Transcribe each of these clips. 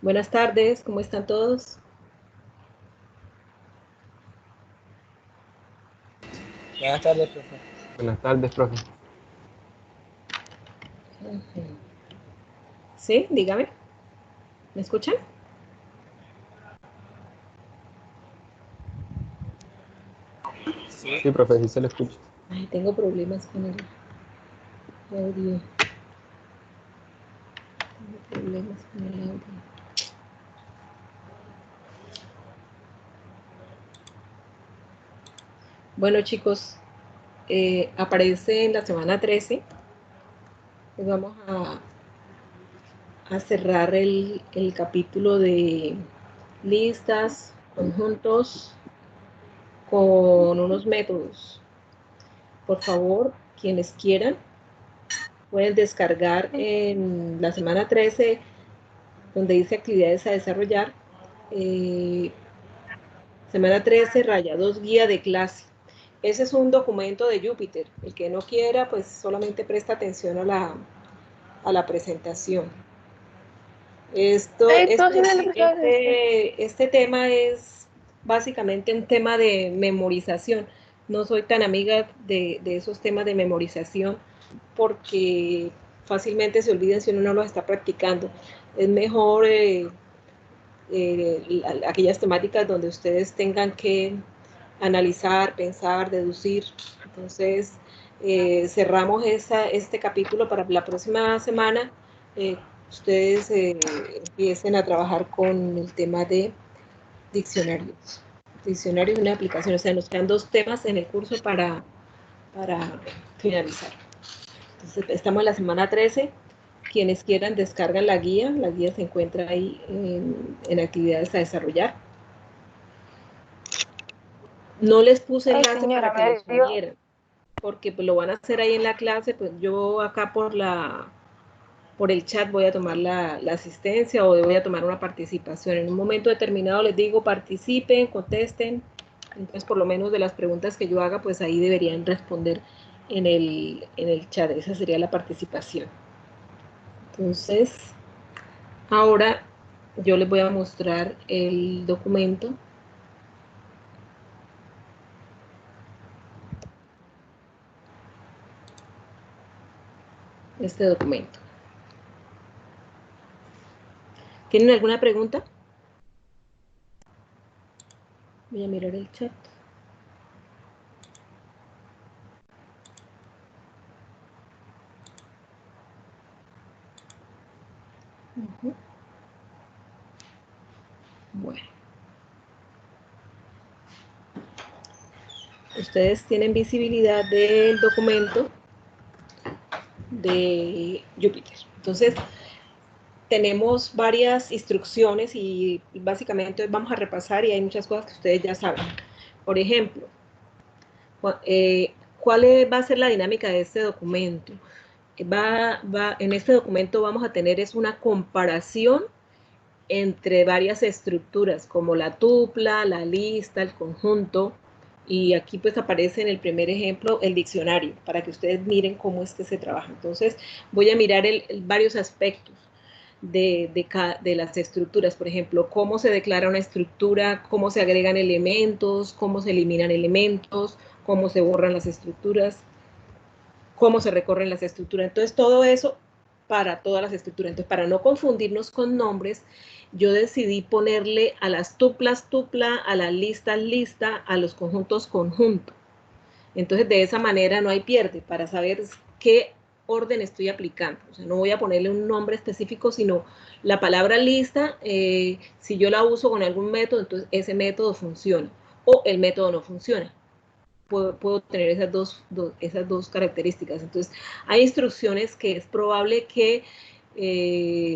Buenas tardes, ¿cómo están todos? Buenas tardes, profe. Buenas tardes, profe. Sí, dígame. ¿Me escuchan? Sí, profe, sí se le escucha. Ay, tengo problemas con el audio. Tengo problemas con el audio. Bueno, chicos, aparece en la semana 13. Pues vamos a cerrar el capítulo de listas, conjuntos, con unos métodos. Por favor, quienes quieran, pueden descargar en la semana 13, donde dice actividades a desarrollar, semana 13, raya 2, guía de clase. Ese es un documento de Jupyter. El que no quiera, pues solamente presta atención a la presentación. Este tema es básicamente un tema de memorización. No soy tan amiga de esos temas de memorización porque fácilmente se olvidan si uno no los está practicando. Es mejor aquellas temáticas donde ustedes tengan que analizar, pensar, deducir. Entonces, cerramos este capítulo para la próxima semana. Ustedes empiecen a trabajar con el tema de diccionarios. Diccionario es una aplicación, o sea, nos quedan 2 temas en el curso para finalizar. Entonces, estamos en la semana 13. Quienes quieran descargan la guía se encuentra ahí en actividades a desarrollar. No les puse enlace para que los unieran, porque pues, lo van a hacer ahí en la clase, pues yo acá por el chat voy a tomar la asistencia o voy a tomar una participación. En un momento determinado les digo participen, contesten, entonces por lo menos de las preguntas que yo haga, pues ahí deberían responder en el chat, esa sería la participación. Entonces, ahora yo les voy a mostrar el documento. Este documento. ¿Tienen alguna pregunta? Voy a mirar el chat. Bueno. Ustedes tienen visibilidad del documento de Jupyter. Entonces, tenemos varias instrucciones y básicamente hoy vamos a repasar y hay muchas cosas que ustedes ya saben. Por ejemplo, ¿cuál va a ser la dinámica de este documento? En este documento vamos a tener es una comparación entre varias estructuras como la tupla, la lista, el conjunto, y aquí pues aparece en el primer ejemplo el diccionario para que ustedes miren cómo es que se trabaja. Entonces voy a mirar varios aspectos de las estructuras, por ejemplo, cómo se declara una estructura, cómo se agregan elementos, cómo se eliminan elementos, cómo se borran las estructuras, cómo se recorren las estructuras. Entonces todo eso para todas las estructuras. Entonces, para no confundirnos con nombres, yo decidí ponerle a las tuplas tupla, a las listas lista, a los conjuntos conjunto. Entonces, de esa manera no hay pierde para saber qué orden estoy aplicando. O sea, no voy a ponerle un nombre específico, sino la palabra lista, si yo la uso con algún método, entonces ese método funciona o el método no funciona. Puedo tener esas dos características. Entonces, hay instrucciones que es probable que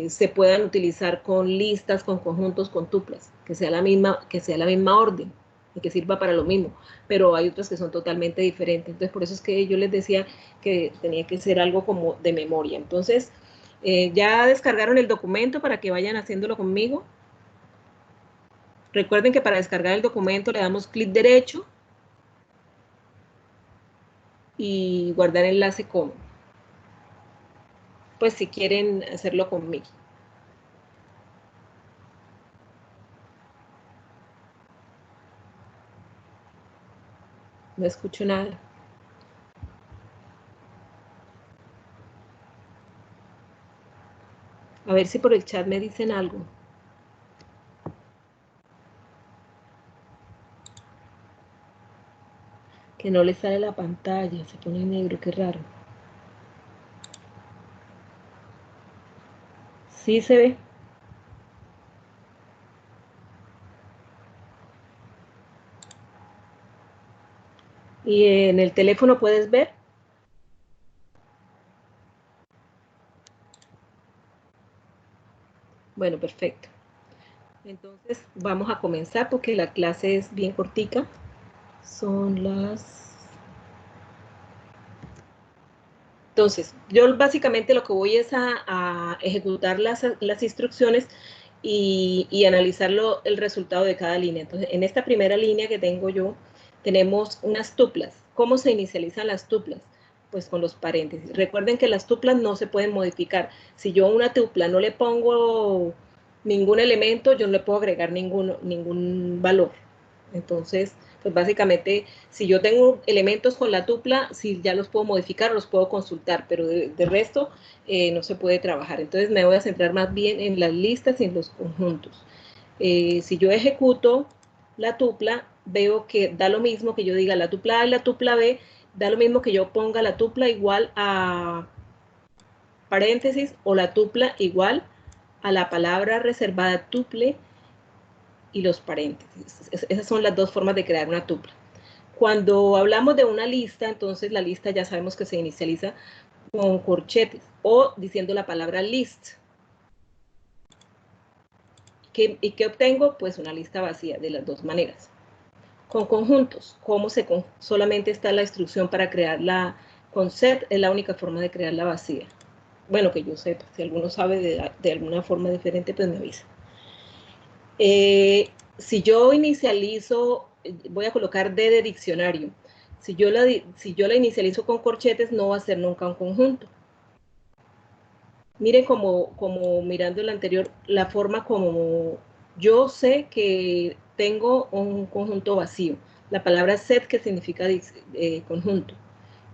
se puedan utilizar con listas, con conjuntos, con tuplas, que sea la misma orden y que sirva para lo mismo, pero hay otras que son totalmente diferentes. Entonces, por eso es que yo les decía que tenía que ser algo como de memoria. Entonces, ya descargaron el documento para que vayan haciéndolo conmigo. Recuerden que para descargar el documento le damos clic derecho y guardar enlace como. Pues si quieren hacerlo conmigo. No escucho nada. A ver si por el chat me dicen algo. Que no le sale la pantalla, se pone negro, qué raro. Sí se ve. ¿Y en el teléfono puedes ver? Bueno, perfecto. Entonces vamos a comenzar porque la clase es bien cortica. Son las... Entonces, yo básicamente lo que voy es a ejecutar las instrucciones y analizar el resultado de cada línea. Entonces, en esta primera línea que tengo yo, tenemos unas tuplas. ¿Cómo se inicializan las tuplas? Pues con los paréntesis. Recuerden que las tuplas no se pueden modificar. Si yo a una tupla no le pongo ningún elemento, yo no le puedo agregar ningún valor. Entonces, pues básicamente, si yo tengo elementos con la tupla, si ya los puedo modificar, los puedo consultar, pero de resto no se puede trabajar. Entonces me voy a centrar más bien en las listas y en los conjuntos. Si yo ejecuto la tupla, veo que da lo mismo que yo diga la tupla A y la tupla B, da lo mismo que yo ponga la tupla igual a paréntesis o la tupla igual a la palabra reservada tuple y los paréntesis. Esas son las dos formas de crear una tupla. Cuando hablamos de una lista, entonces la lista ya sabemos que se inicializa con corchetes o diciendo la palabra list. ¿Y qué obtengo? Pues una lista vacía de las dos maneras. Con conjuntos, solamente está la instrucción para crearla con set, es la única forma de crearla vacía. Bueno, que yo sepa, si alguno sabe de alguna forma diferente, pues me avisa. Si yo inicializo, voy a colocar D de diccionario. Si yo la inicializo con corchetes, no va a ser nunca un conjunto. Miren como mirando el anterior, la forma como yo sé que tengo un conjunto vacío. La palabra set, que significa conjunto,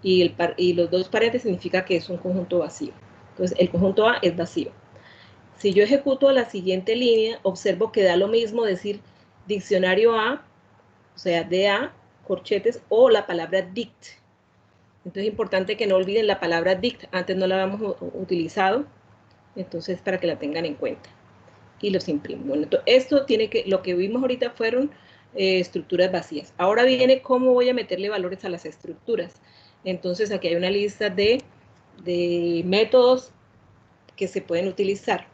y los dos paréntesis significa que es un conjunto vacío. Entonces, el conjunto A es vacío. Si yo ejecuto la siguiente línea, observo que da lo mismo decir diccionario A, o sea, DA, corchetes, o la palabra dict. Entonces es importante que no olviden la palabra dict, antes no la habíamos utilizado, entonces para que la tengan en cuenta. Y los imprimo. Bueno, entonces lo que vimos ahorita fueron estructuras vacías. Ahora viene cómo voy a meterle valores a las estructuras. Entonces aquí hay una lista de métodos que se pueden utilizar.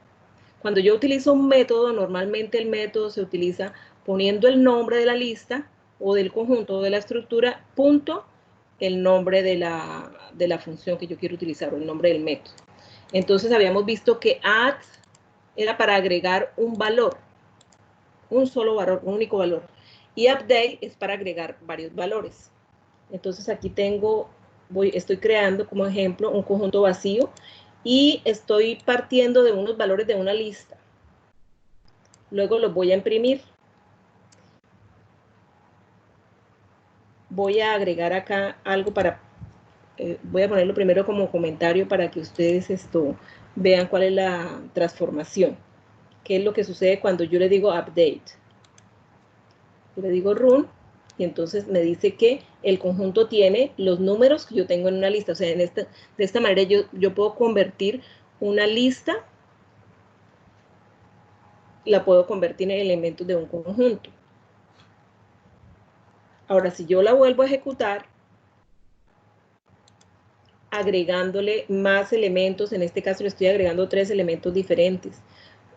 Cuando yo utilizo un método, normalmente el método se utiliza poniendo el nombre de la lista o del conjunto o de la estructura, punto, el nombre de la función que yo quiero utilizar o el nombre del método. Entonces habíamos visto que add era para agregar un valor, un solo valor, un único valor. Y update es para agregar varios valores. Entonces aquí estoy creando como ejemplo un conjunto vacío y estoy partiendo de unos valores de una lista. Luego los voy a imprimir. Voy a agregar acá algo voy a ponerlo primero como comentario para que ustedes vean cuál es la transformación. ¿Qué es lo que sucede cuando yo le digo update? Yo le digo run y entonces me dice que el conjunto tiene los números que yo tengo en una lista. O sea, de esta manera yo puedo convertir una lista, la puedo convertir en elementos de un conjunto. Ahora, si yo la vuelvo a ejecutar, agregándole más elementos, en este caso le estoy agregando 3 elementos diferentes,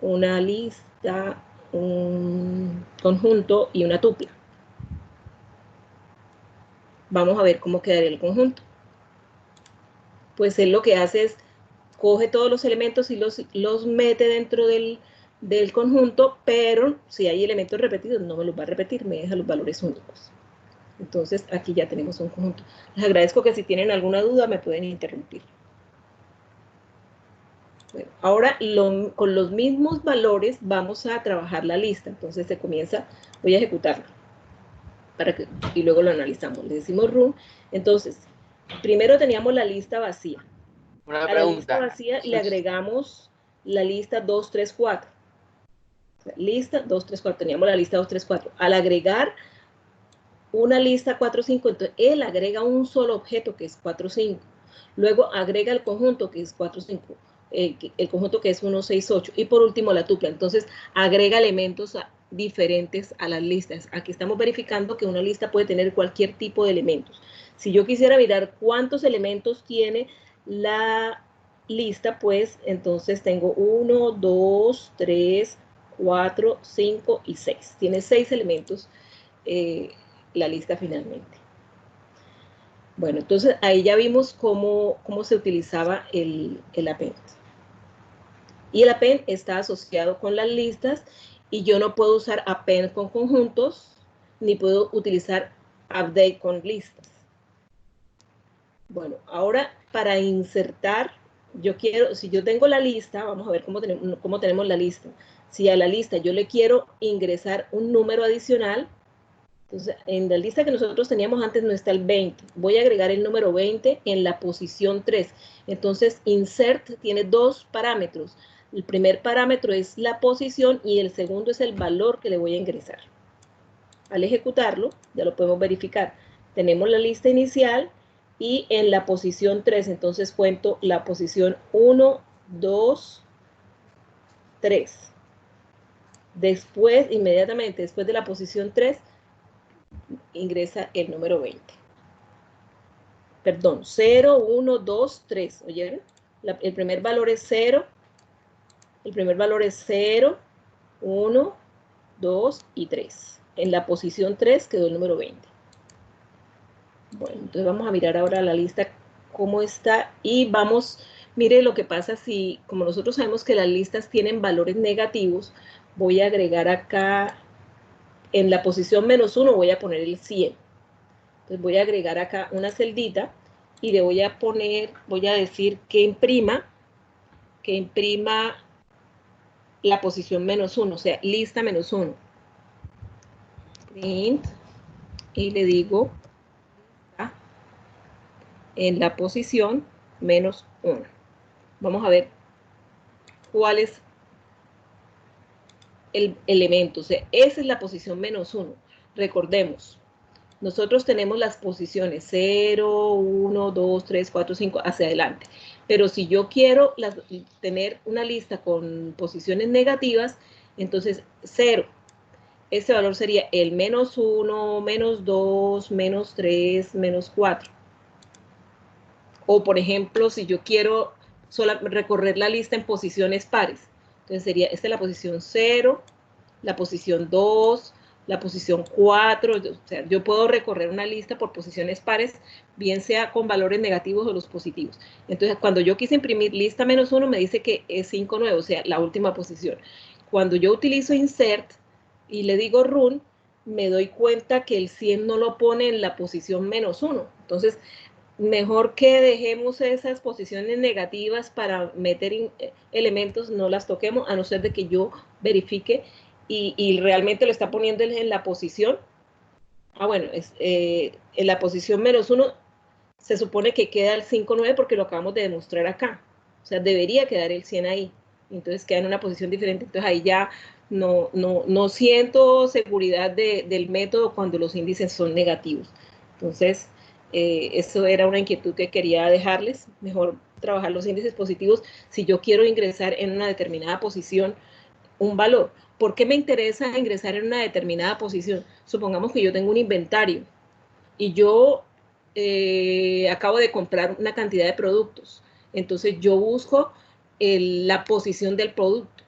una lista, un conjunto y una tupla. Vamos a ver cómo quedaría el conjunto. Pues él lo que hace es, coge todos los elementos y los mete dentro del conjunto, pero si hay elementos repetidos no me los va a repetir, me deja los valores únicos. Entonces aquí ya tenemos un conjunto. Les agradezco que si tienen alguna duda me pueden interrumpir. Bueno, ahora con los mismos valores vamos a trabajar la lista. Entonces voy a ejecutarla. y luego lo analizamos. Le decimos run. Entonces, primero teníamos la lista vacía. Una a pregunta. la lista vacía le agregamos la lista 2, 3, 4. O sea, lista 2, 3, 4. Teníamos la lista 2, 3, 4. Al agregar una lista 4, 5, entonces él agrega un solo objeto que es 4, 5. Luego agrega el conjunto que es 4, 5. El conjunto que es 1, 6, 8. Y por último la tupla. Entonces agrega elementos diferentes a las listas. Aquí estamos verificando que una lista puede tener cualquier tipo de elementos. Si yo quisiera mirar cuántos elementos tiene la lista, pues entonces tengo 1, 2, 3, 4, 5 y 6. Tiene 6 elementos la lista finalmente. Bueno, entonces ahí ya vimos cómo se utilizaba el append. Y el append está asociado con las listas y yo no puedo usar append con conjuntos ni puedo utilizar update con listas. Bueno, ahora para insertar, yo quiero, si yo tengo la lista, vamos a ver cómo tenemos la lista. Si a la lista yo le quiero ingresar un número adicional, entonces en la lista que nosotros teníamos antes no está el 20. Voy a agregar el número 20 en la posición 3. Entonces insert tiene dos parámetros. El primer parámetro es la posición y el segundo es el valor que le voy a ingresar. Al ejecutarlo, ya lo podemos verificar. Tenemos la lista inicial y en la posición 3, entonces cuento la posición 1, 2, 3. Después, inmediatamente después de la posición 3, ingresa el número 20. Perdón, 0, 1, 2, 3. ¿Oyeron? El primer valor es 0. El primer valor es 0, 1, 2 y 3. En la posición 3 quedó el número 20. Bueno, entonces vamos a mirar ahora la lista cómo está y vamos, mire lo que pasa si, como nosotros sabemos que las listas tienen valores negativos, voy a agregar acá, en la posición -1 voy a poner el 100. Entonces voy a agregar acá una celdita y le voy a poner, voy a decir que imprima la posición -1, o sea, lista -1. Print, y le digo en la posición -1. Vamos a ver cuál es el elemento, o sea, esa es la posición -1. Recordemos, nosotros tenemos las posiciones 0, 1, 2, 3, 4, 5 hacia adelante. Pero si yo quiero tener una lista con posiciones negativas, entonces 0. Este valor sería el -1, -2, -3, -4. O, por ejemplo, si yo quiero recorrer la lista en posiciones pares, entonces sería, esta es la posición 0, la posición 2, la posición 4, o sea, yo puedo recorrer una lista por posiciones pares, bien sea con valores negativos o los positivos. Entonces, cuando yo quise imprimir lista -1, me dice que es 5, 9, o sea, la última posición. Cuando yo utilizo insert y le digo run, me doy cuenta que el 100 no lo pone en la posición -1. Entonces, mejor que dejemos esas posiciones negativas para meter elementos, no las toquemos, a no ser de que yo verifique y realmente lo está poniendo en la posición. Bueno, en la posición -1 se supone que queda el 5, 9 porque lo acabamos de demostrar acá. O sea, debería quedar el 100 ahí. Entonces queda en una posición diferente. Entonces ahí ya no siento seguridad del método cuando los índices son negativos. Entonces, eso era una inquietud que quería dejarles. Mejor trabajar los índices positivos si yo quiero ingresar en una determinada posición un valor. ¿Por qué me interesa ingresar en una determinada posición? Supongamos que yo tengo un inventario y yo acabo de comprar una cantidad de productos. Entonces yo busco la posición del producto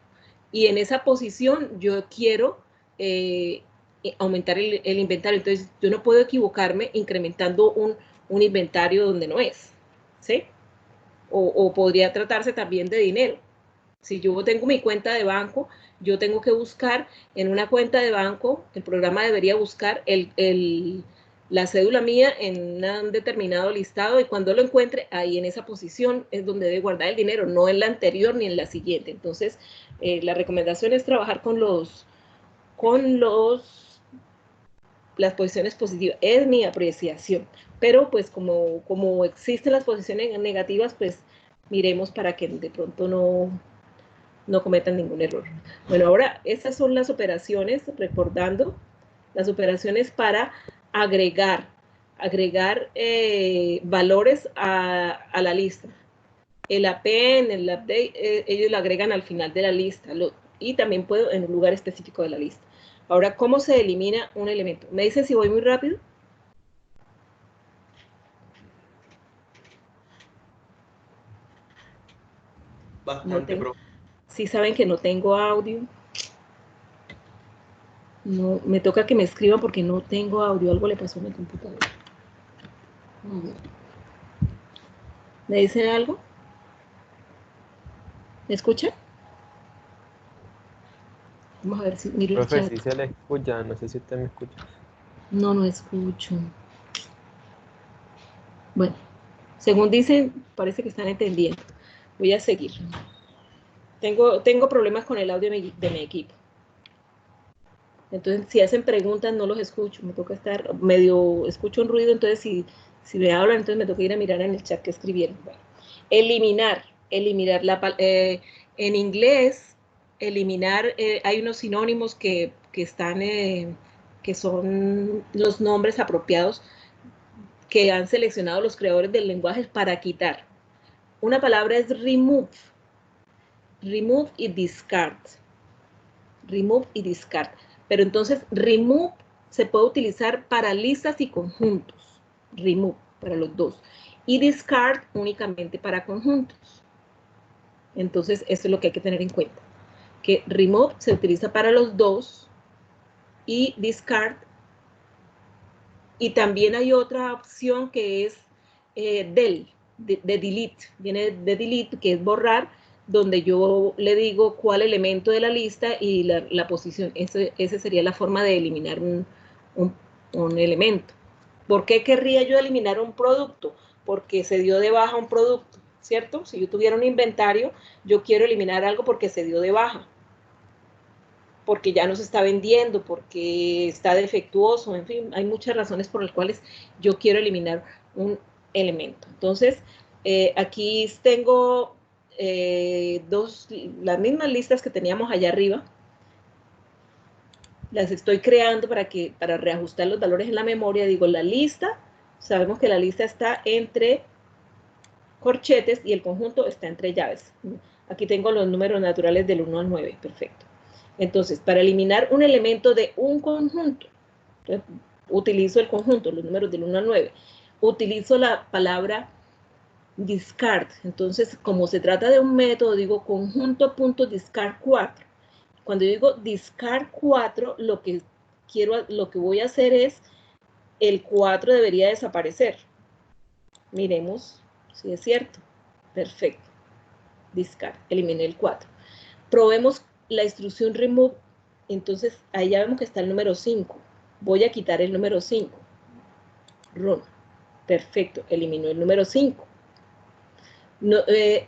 y en esa posición yo quiero aumentar el inventario. Entonces yo no puedo equivocarme incrementando un inventario donde no es, ¿sí? O podría tratarse también de dinero. Si yo tengo mi cuenta de banco, yo tengo que buscar en una cuenta de banco, el programa debería buscar la cédula mía en un determinado listado y cuando lo encuentre, ahí en esa posición es donde debe guardar el dinero, no en la anterior ni en la siguiente. Entonces, la recomendación es trabajar con los las posiciones positivas. Es mi apreciación. Pero pues como existen las posiciones negativas, pues miremos para que de pronto no cometan ningún error. Bueno, ahora estas son las operaciones, recordando, las operaciones para agregar valores a la lista. El append, el update, ellos lo agregan al final de la lista y también puedo en un lugar específico de la lista. Ahora, ¿cómo se elimina un elemento? ¿Me dicen si voy muy rápido? Bastante, profe. Sí saben que no tengo audio. No, me toca que me escriban porque no tengo audio. Algo le pasó a mi computadora. ¿Me dicen algo? ¿Me escuchan? Vamos a ver si miro el Profe, chat. sí se le escucha, no sé si usted me escucha. No escucho. Bueno, según dicen, parece que están entendiendo. Voy a seguir. Tengo problemas con el audio de mi equipo. Entonces, si hacen preguntas, no los escucho. Me toca estar medio, escucho un ruido, entonces si me hablan, entonces me toca ir a mirar en el chat que escribieron. Bueno, eliminar en inglés, eliminar, hay unos sinónimos que están, que son los nombres apropiados que han seleccionado los creadores del lenguaje para quitar. Una palabra es remove y discard. Remove y discard. Pero entonces, remove se puede utilizar para listas y conjuntos. Remove, para los dos. Y discard únicamente para conjuntos. Entonces, eso es lo que hay que tener en cuenta. Que remove se utiliza para los dos y discard. Y también hay otra opción que es del, de delete. Viene de delete, que es borrar, donde yo le digo cuál elemento de la lista y la posición. Esa sería la forma de eliminar un elemento. ¿Por qué querría yo eliminar un producto? Porque se dio de baja un producto, ¿cierto? Si yo tuviera un inventario, yo quiero eliminar algo porque se dio de baja, porque ya no se está vendiendo, porque está defectuoso, en fin, hay muchas razones por las cuales yo quiero eliminar un elemento. Entonces, aquí tengo las mismas listas que teníamos allá arriba, las estoy creando para reajustar los valores en la memoria. Digo, la lista, sabemos que la lista está entre corchetes y el conjunto está entre llaves. Aquí tengo los números naturales del 1 al 9, perfecto. Entonces, para eliminar un elemento de un conjunto, utilizo el conjunto, los números del 1 al 9. Utilizo la palabra discard. Entonces, como se trata de un método, digo conjunto.discard 4. Cuando yo digo discard 4, lo que voy a hacer es, el 4 debería desaparecer. Miremos si es cierto. Perfecto. Discard. Eliminé el 4. Probemos la instrucción remove. Entonces, ahí ya vemos que está el número 5. Voy a quitar el número 5. Run. Perfecto. Eliminó el número 5. No,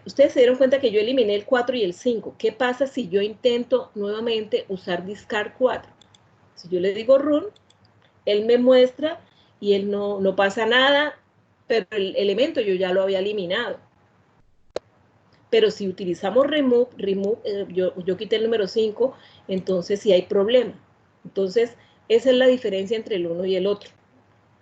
ustedes se dieron cuenta que yo eliminé el 4 y el 5. ¿Qué pasa si yo intento nuevamente usar discard 4? Si yo le digo run, él me muestra y él no pasa nada, pero el elemento yo ya lo había eliminado. Pero si utilizamos remove, yo quité el número 5, entonces sí hay problema. Entonces, esa es la diferencia entre el uno y el otro.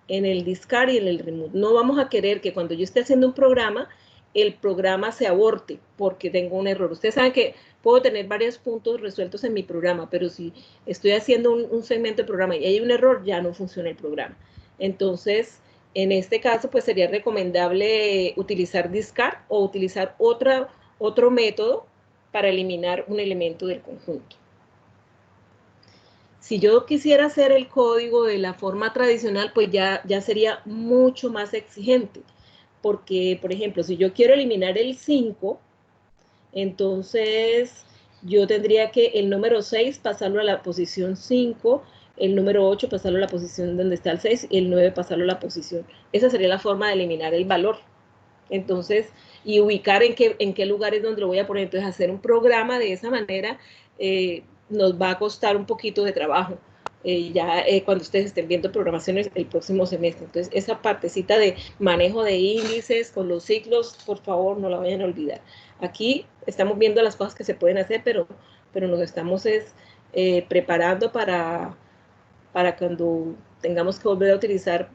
En el discard y en el remove. No vamos a querer que cuando yo esté haciendo un programa, el programa se aborte porque tengo un error. Ustedes saben que puedo tener varios puntos resueltos en mi programa, pero si estoy haciendo un segmento de programa y hay un error, ya no funciona el programa. Entonces, en este caso, pues sería recomendable utilizar discard o utilizar otro método para eliminar un elemento del conjunto. Si yo quisiera hacer el código de la forma tradicional, pues ya sería mucho más exigente. Porque, por ejemplo, si yo quiero eliminar el 5, entonces yo tendría que el número 6 pasarlo a la posición 5, el número 8 pasarlo a la posición donde está el 6 y el 9 pasarlo a la posición. Esa sería la forma de eliminar el valor. Entonces, y ubicar en qué lugar es donde lo voy a poner. Entonces, hacer un programa de esa manera nos va a costar un poquito de trabajo. cuando ustedes estén viendo programaciones el próximo semestre. Entonces, esa partecita de manejo de índices con los ciclos, por favor, no la vayan a olvidar. Aquí estamos viendo las cosas que se pueden hacer, pero nos estamos preparando para cuando tengamos que volver a utilizar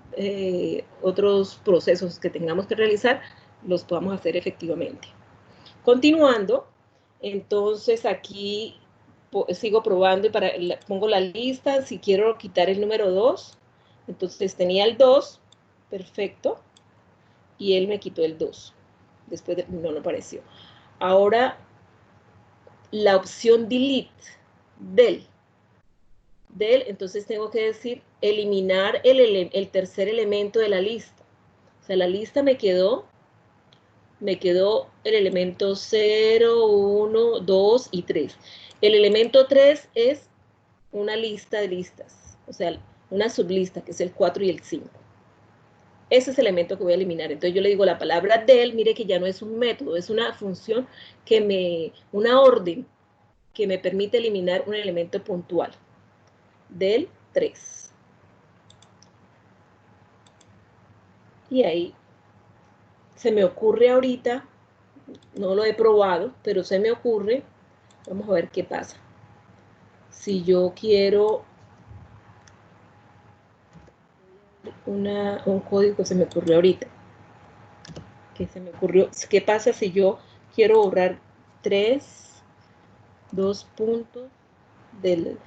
otros procesos que tengamos que realizar, los podamos hacer efectivamente. Continuando, entonces aquí sigo probando y pongo la lista. Si quiero quitar el número 2, entonces tenía el 2, perfecto, y él me quitó el 2. Después no apareció. Ahora, la opción delete, del, entonces tengo que decir eliminar el tercer elemento de la lista. O sea, la lista me quedó el elemento 0, 1, 2 y 3. El elemento 3 es una lista de listas, o sea, una sublista, que es el 4 y el 5. Ese es el elemento que voy a eliminar. Entonces yo le digo la palabra del, mire que ya no es un método, es una función una orden que me permite eliminar un elemento puntual. Del 3. Y ahí se me ocurre ahorita, no lo he probado, pero se me ocurre, vamos a ver qué pasa. Si yo quiero un código que se me ocurrió ahorita, ¿qué pasa si yo quiero borrar 2 puntos de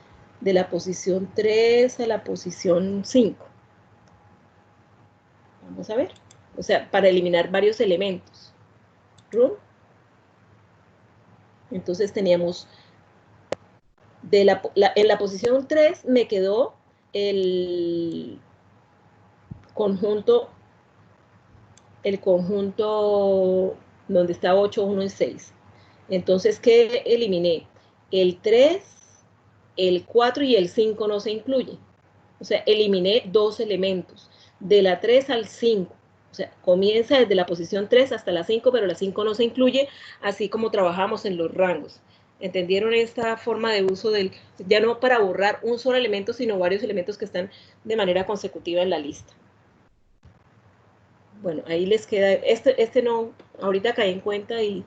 la posición 3 a la posición 5? Vamos a ver. O sea, para eliminar varios elementos. Run. Entonces teníamos en la posición 3 me quedó el conjunto donde está 8, 1 y 6. Entonces, ¿qué eliminé? El 3, el 4 y el 5 no se incluyen. O sea, eliminé 2 elementos, de la 3 al 5. O sea, comienza desde la posición 3 hasta la 5, pero la 5 no se incluye, así como trabajamos en los rangos. ¿Entendieron esta forma de uso ya no para borrar un solo elemento, sino varios elementos que están de manera consecutiva en la lista? Bueno, ahí les queda, no, ahorita caí en cuenta y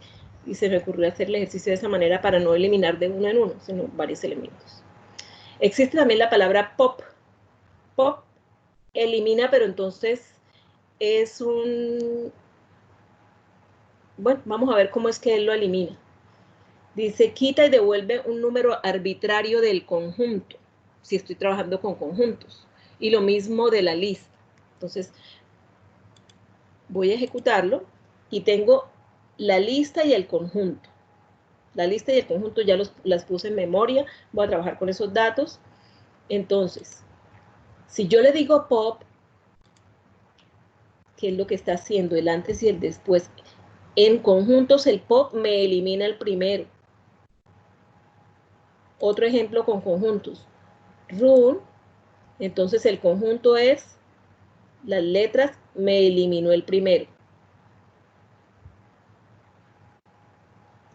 se me ocurrió hacer el ejercicio de esa manera para no eliminar de uno en uno, sino varios elementos. Existe también la palabra pop. Pop elimina, pero entonces es bueno, vamos a ver cómo es que él lo elimina. Dice, quita y devuelve un número arbitrario del conjunto, si estoy trabajando con conjuntos. Y lo mismo de la lista. Entonces, voy a ejecutarlo y tengo la lista y el conjunto. La lista y el conjunto ya las puse en memoria. Voy a trabajar con esos datos. Entonces, si yo le digo pop, ¿qué es lo que está haciendo el antes y el después? En conjuntos el pop me elimina el primero. Otro ejemplo con conjuntos. Run, entonces el conjunto es las letras, me eliminó el primero.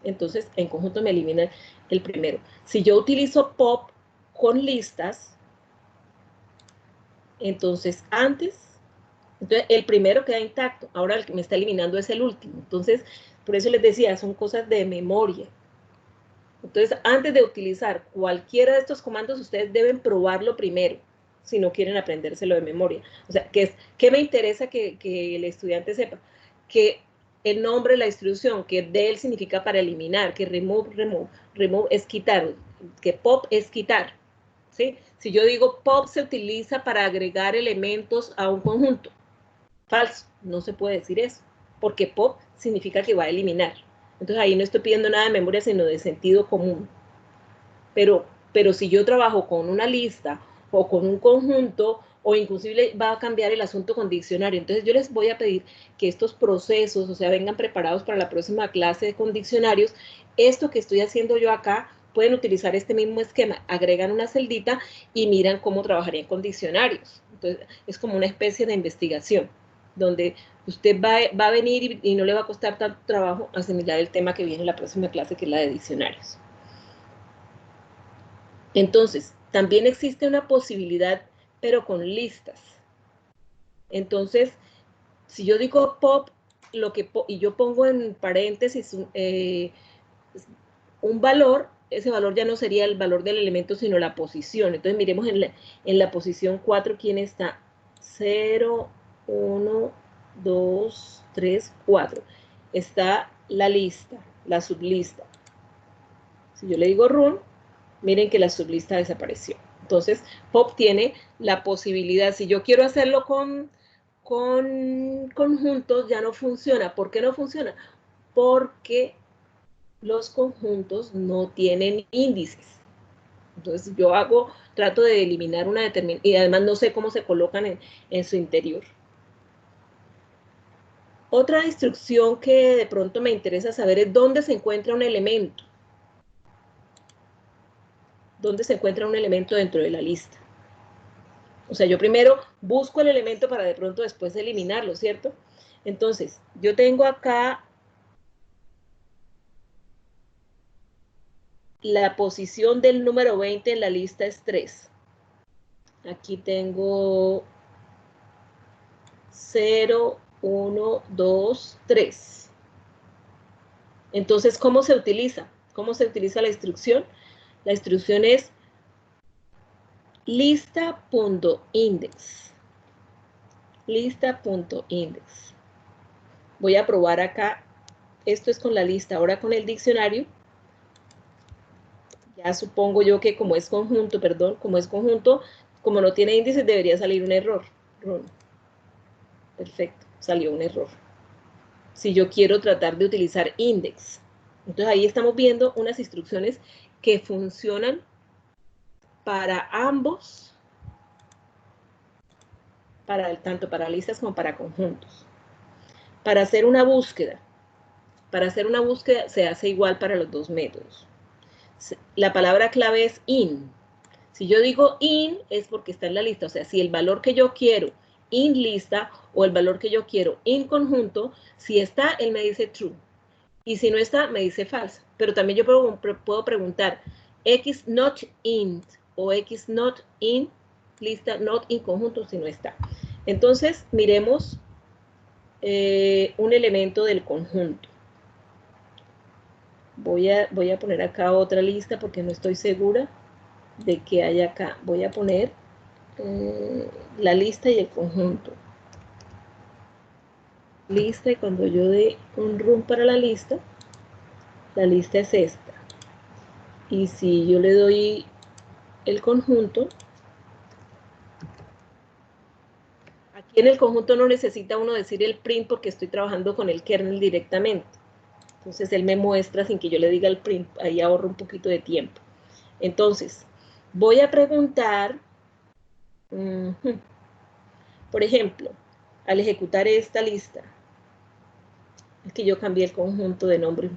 Entonces en conjunto me elimina el primero. Si yo utilizo pop con listas, entonces el primero queda intacto. Ahora el que me está eliminando es el último. Entonces, por eso les decía, son cosas de memoria. Entonces, antes de utilizar cualquiera de estos comandos, ustedes deben probarlo primero, si no quieren aprendérselo de memoria. O sea, ¿qué me interesa que el estudiante sepa? Que el nombre de la instrucción, que del significa para eliminar, que remove es quitar, que pop es quitar, ¿sí? Si yo digo pop se utiliza para agregar elementos a un conjunto, falso, no se puede decir eso, porque pop significa que va a eliminar. Entonces ahí no estoy pidiendo nada de memoria, sino de sentido común. Pero si yo trabajo con una lista o con un conjunto, o inclusive va a cambiar el asunto con diccionario. Entonces yo les voy a pedir que estos procesos, o sea, vengan preparados para la próxima clase con diccionarios. Esto que estoy haciendo yo acá, pueden utilizar este mismo esquema, agregan una celdita y miran cómo trabajarían con diccionarios. Entonces es como una especie de investigación, donde usted va a venir y no le va a costar tanto trabajo asimilar el tema que viene en la próxima clase, que es la de diccionarios. Entonces, También existe una posibilidad, pero con listas. Entonces, si yo digo pop, y yo pongo en paréntesis un valor, ese valor ya no sería el valor del elemento, sino la posición. Entonces, miremos en la posición 4, ¿quién está? 0, 1, 2, 3, 4. Está la lista, la sublista. Si yo le digo run, miren que la sublista desapareció. Entonces, pop tiene la posibilidad, si yo quiero hacerlo con conjuntos, ya no funciona. ¿Por qué no funciona? Porque los conjuntos no tienen índices. Entonces, yo trato de eliminar una determinada, y además no sé cómo se colocan en su interior. Otra instrucción que de pronto me interesa saber es dónde se encuentra un elemento. ¿Dónde se encuentra un elemento dentro de la lista? O sea, yo primero busco el elemento para de pronto después eliminarlo, ¿cierto? Entonces, yo tengo acá la posición del número 20 en la lista es 3. Aquí tengo 0, 1, 2, 3. Entonces, ¿cómo se utiliza? ¿Cómo se utiliza la instrucción? La instrucción es lista.index. Lista.index. Voy a probar acá. Esto es con la lista. Ahora con el diccionario. Ya supongo yo que como es conjunto, como no tiene índices, debería salir un error. Perfecto, salió un error. Si yo quiero tratar de utilizar index. Entonces ahí estamos viendo unas instrucciones que funcionan para ambos, tanto para listas como para conjuntos. Para hacer una búsqueda se hace igual para los dos métodos. La palabra clave es in. Si yo digo in, es porque está en la lista. O sea, si el valor que yo quiero in lista o el valor que yo quiero in conjunto, si está, él me dice true. Y si no está, me dice false. Pero también yo puedo preguntar x not int o x not in lista, not in conjunto si no está. Entonces, miremos un elemento del conjunto. Voy a poner acá otra lista porque no estoy segura de qué hay acá. Voy a poner la lista y el conjunto. Lista, y cuando yo dé un run para la lista es esta. Y si yo le doy el conjunto, aquí en el conjunto no necesita uno decir el print porque estoy trabajando con el kernel directamente. Entonces él me muestra sin que yo le diga el print, ahí ahorro un poquito de tiempo. Entonces, voy a preguntar, por ejemplo, al ejecutar esta lista, es que yo cambié el conjunto de nombre.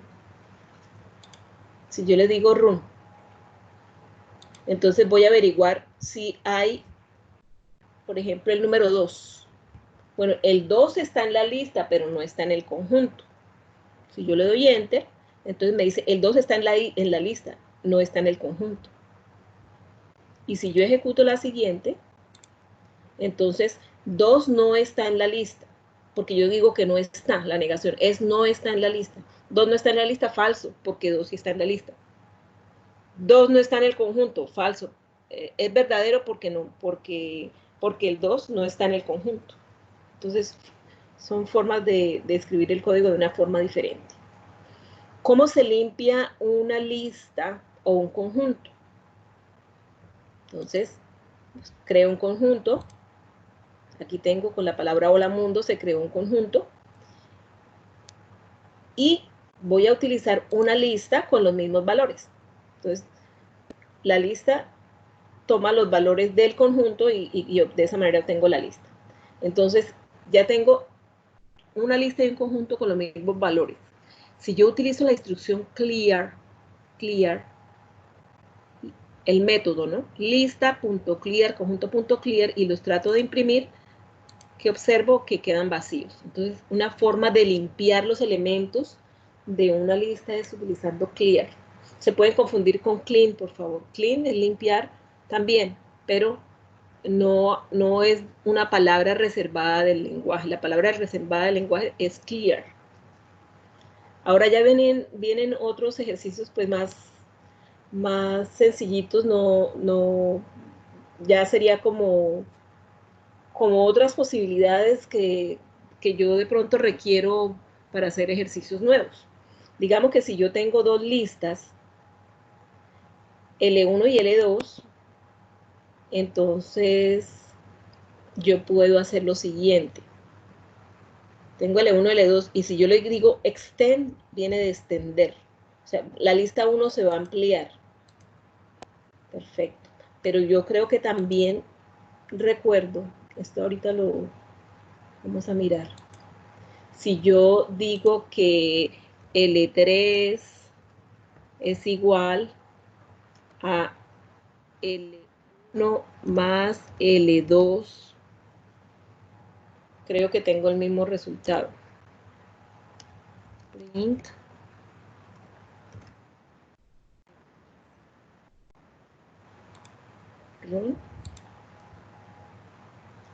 Si yo le digo run, entonces voy a averiguar si hay, por ejemplo, el número 2. Bueno, el 2 está en la lista, pero no está en el conjunto. Si yo le doy enter, entonces me dice, el 2 está en la lista, no está en el conjunto. Y si yo ejecuto la siguiente, entonces 2 no está en la lista, porque yo digo que no está, la negación es no está en la lista. 2 no está en la lista, falso, porque 2 sí está en la lista. 2 no está en el conjunto, falso. Es verdadero porque el 2 no está en el conjunto. Entonces, son formas de escribir el código de una forma diferente. ¿Cómo se limpia una lista o un conjunto? Entonces, creo un conjunto. Aquí tengo con la palabra hola mundo, se creó un conjunto. Y voy a utilizar una lista con los mismos valores. Entonces, la lista toma los valores del conjunto y de esa manera obtengo la lista. Entonces, ya tengo una lista y un conjunto con los mismos valores. Si yo utilizo la instrucción clear, el método, ¿no? Lista.clear, conjunto.clear, y los trato de imprimir, que observo que quedan vacíos. Entonces, una forma de limpiar los elementos de una lista es utilizando clear. Se pueden confundir con clean, por favor. Clean es limpiar, también, pero no es una palabra reservada del lenguaje. La palabra reservada del lenguaje es clear. Ahora ya vienen otros ejercicios pues más sencillitos, ya sería como otras posibilidades que yo de pronto requiero para hacer ejercicios nuevos. Digamos que si yo tengo dos listas, L1 y L2, entonces yo puedo hacer lo siguiente. Tengo L1 y L2, y si yo le digo extend, viene de extender. O sea, la lista 1 se va a ampliar. Perfecto. Pero yo creo que también recuerdo, esto ahorita lo vamos a mirar. Si yo digo que L3 es igual a L1 más L2, creo que tengo el mismo resultado. Print.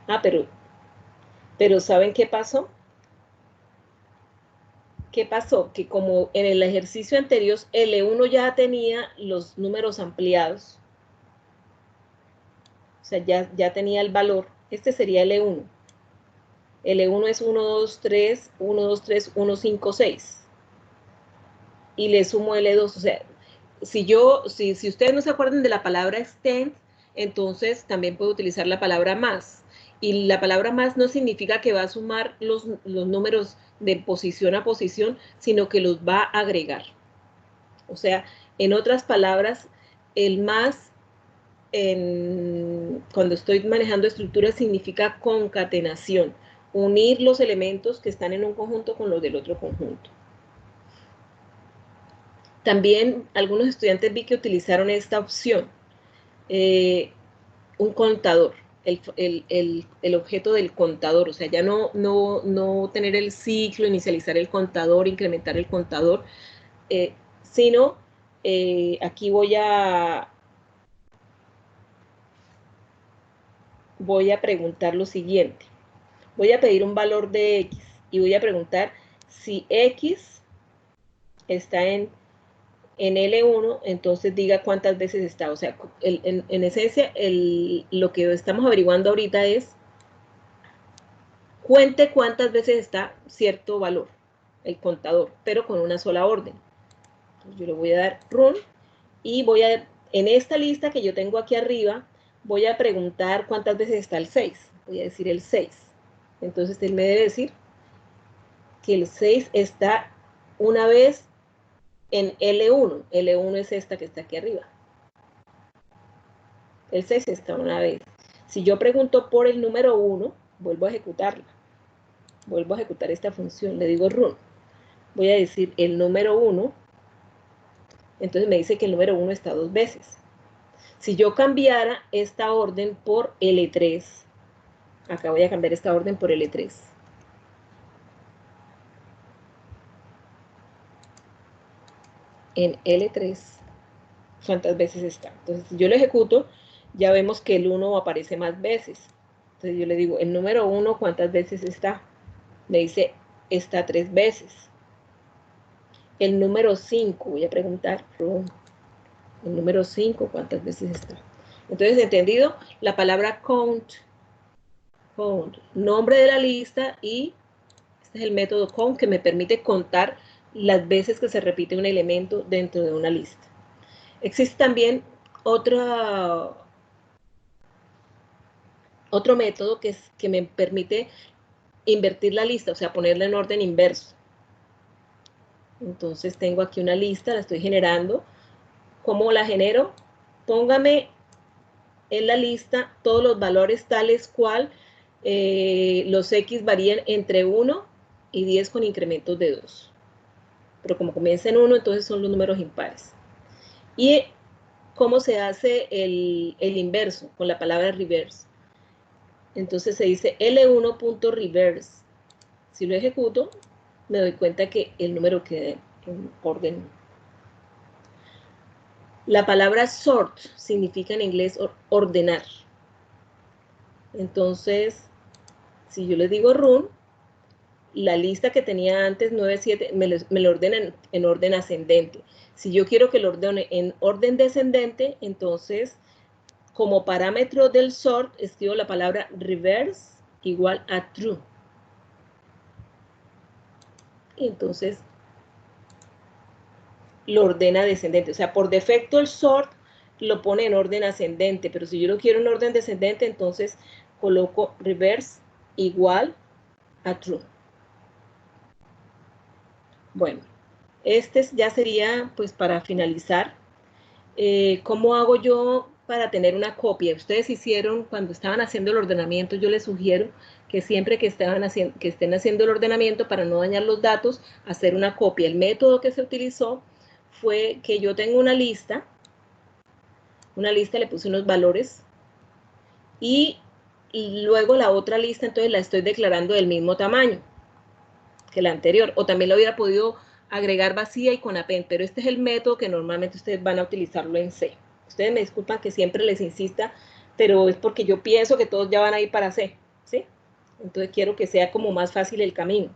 Ah, pero ¿saben qué pasó? ¿Qué pasó? Que como en el ejercicio anterior L1 ya tenía los números ampliados, o sea, ya tenía el valor, este sería L1. L1 es 1, 2, 3, 1, 2, 3, 1, 5, 6. Y le sumo L2, o sea, si ustedes no se acuerdan de la palabra extend, entonces también puedo utilizar la palabra más. Y la palabra más no significa que va a sumar los números de posición a posición, sino que los va a agregar. O sea, en otras palabras, el más, cuando estoy manejando estructuras, significa concatenación, unir los elementos que están en un conjunto con los del otro conjunto. También algunos estudiantes vi que utilizaron esta opción, un contador, el objeto del contador, o sea, ya no tener el ciclo, inicializar el contador, incrementar el contador, sino aquí voy a preguntar lo siguiente. Voy a pedir un valor de X y voy a preguntar si X está en L1, entonces diga cuántas veces está. O sea, en esencia, lo que estamos averiguando ahorita es cuente cuántas veces está cierto valor, el contador, pero con una sola orden. Entonces yo le voy a dar run y en esta lista que yo tengo aquí arriba, voy a preguntar cuántas veces está el 6. Voy a decir el 6. Entonces él me debe decir que el 6 está una vez en L1. L1 es esta que está aquí arriba. El 6 está una vez. Si yo pregunto por el número 1, vuelvo a ejecutarla. Vuelvo a ejecutar esta función. Le digo run. Voy a decir el número 1. Entonces me dice que el número 1 está dos veces. Si yo cambiara esta orden por L3, acá voy a cambiar esta orden por L3. En L3, ¿cuántas veces está? Entonces, si yo lo ejecuto, ya vemos que el 1 aparece más veces. Entonces yo le digo, el número 1, ¿cuántas veces está? Me dice, está 3 veces. El número 5, voy a preguntar, el número 5, ¿cuántas veces está? Entonces, entendido, la palabra count, nombre de la lista, y este es el método count que me permite contar las veces que se repite un elemento dentro de una lista. Existe también otro método que me permite invertir la lista, o sea, ponerla en orden inverso. Entonces tengo aquí una lista, la estoy generando. ¿Cómo la genero? Póngame en la lista todos los valores tales cual los X varían entre 1 y 10 con incrementos de 2. Pero como comienza en 1, entonces son los números impares. ¿Y cómo se hace el inverso? Con la palabra reverse. Entonces se dice L1.reverse. Si lo ejecuto, me doy cuenta que el número queda en orden. La palabra sort significa en inglés ordenar. Entonces, si yo les digo run, la lista que tenía antes, 9, 7, me lo ordena en orden ascendente. Si yo quiero que lo ordene en orden descendente, entonces, como parámetro del sort, escribo la palabra reverse igual a true. Y entonces, lo ordena descendente. O sea, por defecto el sort lo pone en orden ascendente, pero si yo lo quiero en orden descendente, entonces coloco reverse igual a true. Bueno, este ya sería, pues, para finalizar. ¿Cómo hago yo para tener una copia? Ustedes hicieron, cuando estaban haciendo el ordenamiento, yo les sugiero que siempre que estén haciendo el ordenamiento, para no dañar los datos, hacer una copia. El método que se utilizó fue que yo tengo una lista, le puse unos valores, y luego la otra lista, entonces la estoy declarando del mismo tamaño que la anterior, o también lo hubiera podido agregar vacía y con append, pero este es el método que normalmente ustedes van a utilizarlo en C. Ustedes me disculpan que siempre les insista, pero es porque yo pienso que todos ya van a ir para C, ¿sí? Entonces quiero que sea como más fácil el camino.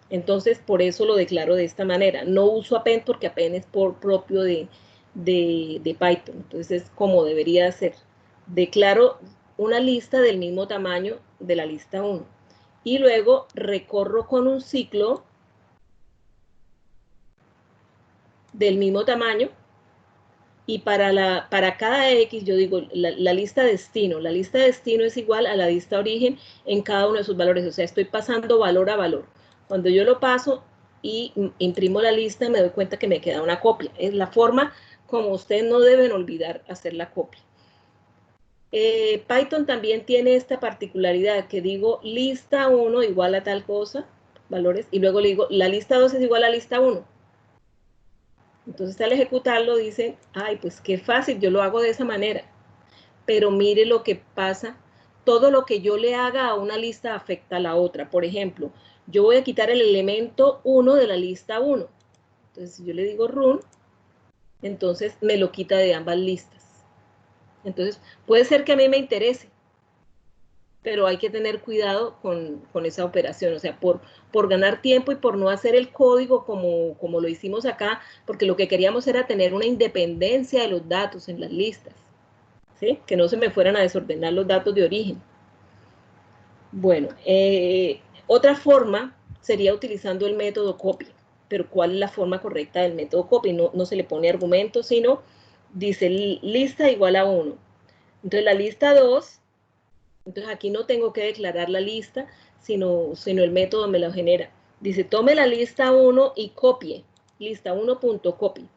Entonces, por eso lo declaro de esta manera. No uso append porque append es por propio de Python. Entonces, es como debería ser. Declaro una lista del mismo tamaño de la lista 1. Y luego recorro con un ciclo del mismo tamaño, y para cada X yo digo la lista destino. La lista destino es igual a la lista origen en cada uno de sus valores. O sea, estoy pasando valor a valor. Cuando yo lo paso y imprimo la lista, me doy cuenta que me queda una copia. Es la forma como ustedes no deben olvidar hacer la copia. Python también tiene esta particularidad que digo lista 1 igual a tal cosa, valores, y luego le digo la lista 2 es igual a lista 1. Entonces al ejecutarlo dicen, ay, pues qué fácil, yo lo hago de esa manera. Pero mire lo que pasa, todo lo que yo le haga a una lista afecta a la otra. Por ejemplo, yo voy a quitar el elemento 1 de la lista 1. Entonces si yo le digo run, entonces me lo quita de ambas listas. Entonces puede ser que a mí me interese, pero hay que tener cuidado con esa operación, o sea, por ganar tiempo y por no hacer el código como lo hicimos acá, porque lo que queríamos era tener una independencia de los datos en las listas, ¿sí? Que no se me fueran a desordenar los datos de origen. Bueno, otra forma sería utilizando el método copy, pero ¿cuál es la forma correcta del método copy? No se le pone argumento, sino dice lista igual a 1. Entonces la lista 2, entonces aquí no tengo que declarar la lista, sino el método me lo genera. Dice, tome la lista 1 y copie, lista 1.copy.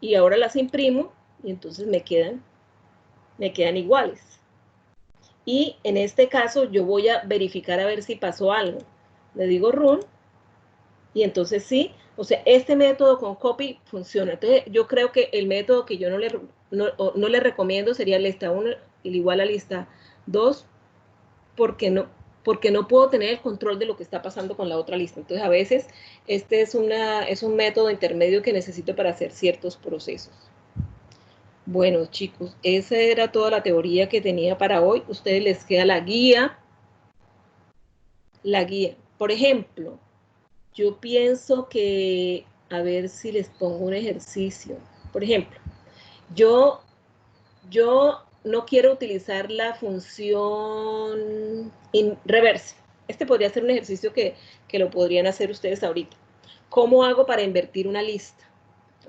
Y ahora las imprimo y entonces me quedan iguales. Y en este caso yo voy a verificar a ver si pasó algo. Le digo run y entonces sí, o sea, este método con copy funciona. Entonces yo creo que el método que yo no le recomiendo sería lista 1 igual a lista 2, porque no puedo tener el control de lo que está pasando con la otra lista. Entonces, a veces, este es un método intermedio que necesito para hacer ciertos procesos. Bueno, chicos, esa era toda la teoría que tenía para hoy. A ustedes les queda la guía. Por ejemplo, yo pienso que, a ver si les pongo un ejercicio. Por ejemplo, yo no quiero utilizar la función reverse. Este podría ser un ejercicio que lo podrían hacer ustedes ahorita. ¿Cómo hago para invertir una lista?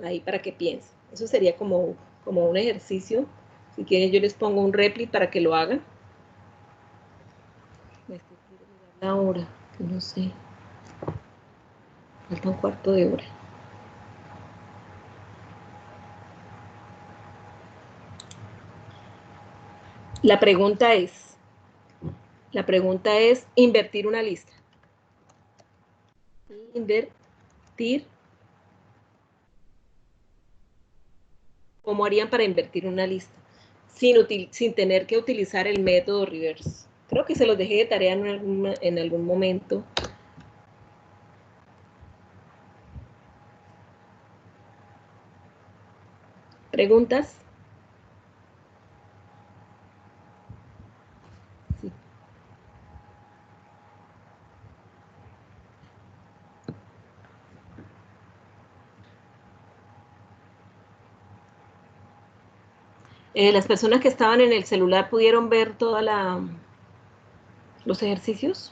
Ahí para que piensen. Eso sería como un ejercicio. Si quieren yo les pongo un repli para que lo hagan. Quiero mirar la hora, que no sé. Falta un cuarto de hora. La pregunta es invertir una lista. Invertir. ¿Cómo harían para invertir una lista? Sin tener que utilizar el método reverse. Creo que se los dejé de tarea en algún momento. ¿Preguntas? Sí. Las personas que estaban en el celular pudieron ver toda los ejercicios.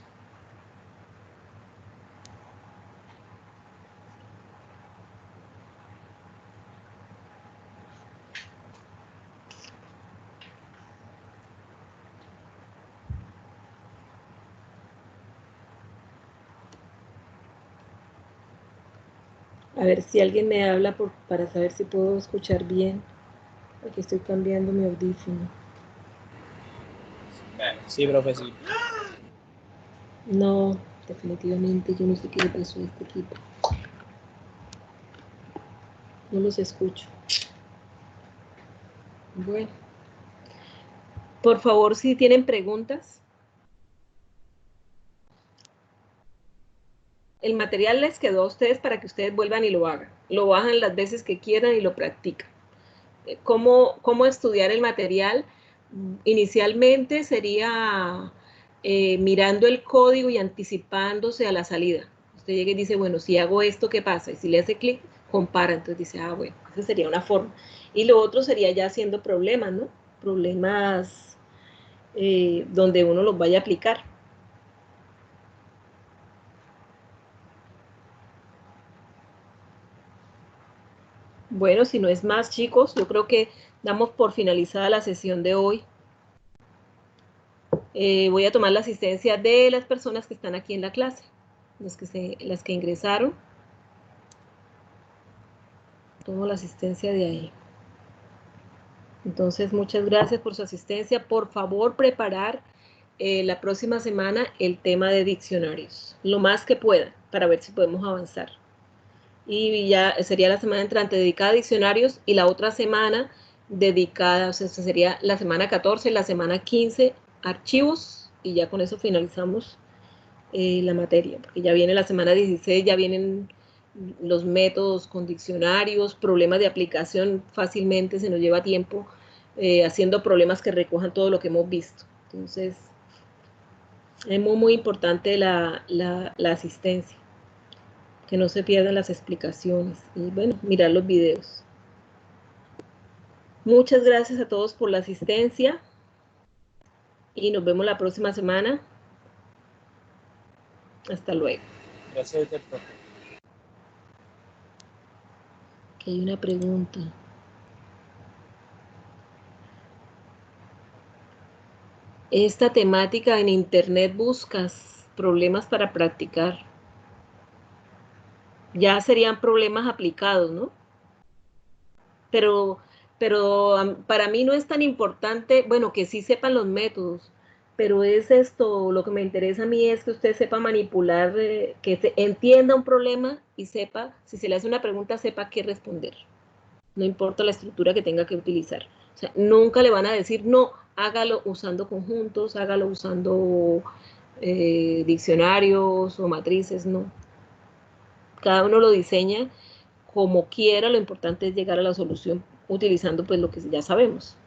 A ver si alguien me habla para saber si puedo escuchar bien. Aquí estoy cambiando mi audífono. Sí, profe, sí. No, definitivamente yo no sé qué le pasó a este equipo. No los escucho. Bueno. Por favor, si tienen preguntas. El material les quedó a ustedes para que ustedes vuelvan y lo hagan. Lo bajan las veces que quieran y lo practican. ¿Cómo estudiar el material? Inicialmente sería mirando el código y anticipándose a la salida. Usted llega y dice, bueno, si hago esto, ¿qué pasa? Y si le hace clic, compara. Entonces dice, ah, bueno, esa sería una forma. Y lo otro sería ya haciendo problemas, ¿no? Problemas donde uno los vaya a aplicar. Bueno, si no es más, chicos, yo creo que damos por finalizada la sesión de hoy. Voy a tomar la asistencia de las personas que están aquí en la clase, las que ingresaron. Tomo la asistencia de ahí. Entonces, muchas gracias por su asistencia. Por favor, preparar la próxima semana el tema de diccionarios, lo más que puedan, para ver si podemos avanzar. Y ya sería la semana entrante dedicada a diccionarios y la otra semana dedicada, o sea, sería la semana 14, la semana 15, archivos, y ya con eso finalizamos la materia, porque ya viene la semana 16, ya vienen los métodos con diccionarios, problemas de aplicación, fácilmente se nos lleva tiempo haciendo problemas que recojan todo lo que hemos visto. Entonces, es muy importante la asistencia, que no se pierdan las explicaciones y, bueno, mirar los videos. Muchas gracias a todos por la asistencia y nos vemos la próxima semana. Hasta luego. Gracias, profe. Aquí hay una pregunta. Esta temática en internet buscas problemas para practicar. Ya serían problemas aplicados, ¿no? Pero para mí no es tan importante, bueno, que sí sepan los métodos, pero es esto, lo que me interesa a mí es que usted sepa manipular, que entienda un problema y sepa, si se le hace una pregunta, sepa qué responder. No importa la estructura que tenga que utilizar. O sea, nunca le van a decir, no, hágalo usando conjuntos, hágalo usando diccionarios o matrices, no. Cada uno lo diseña como quiera, lo importante es llegar a la solución utilizando pues lo que ya sabemos.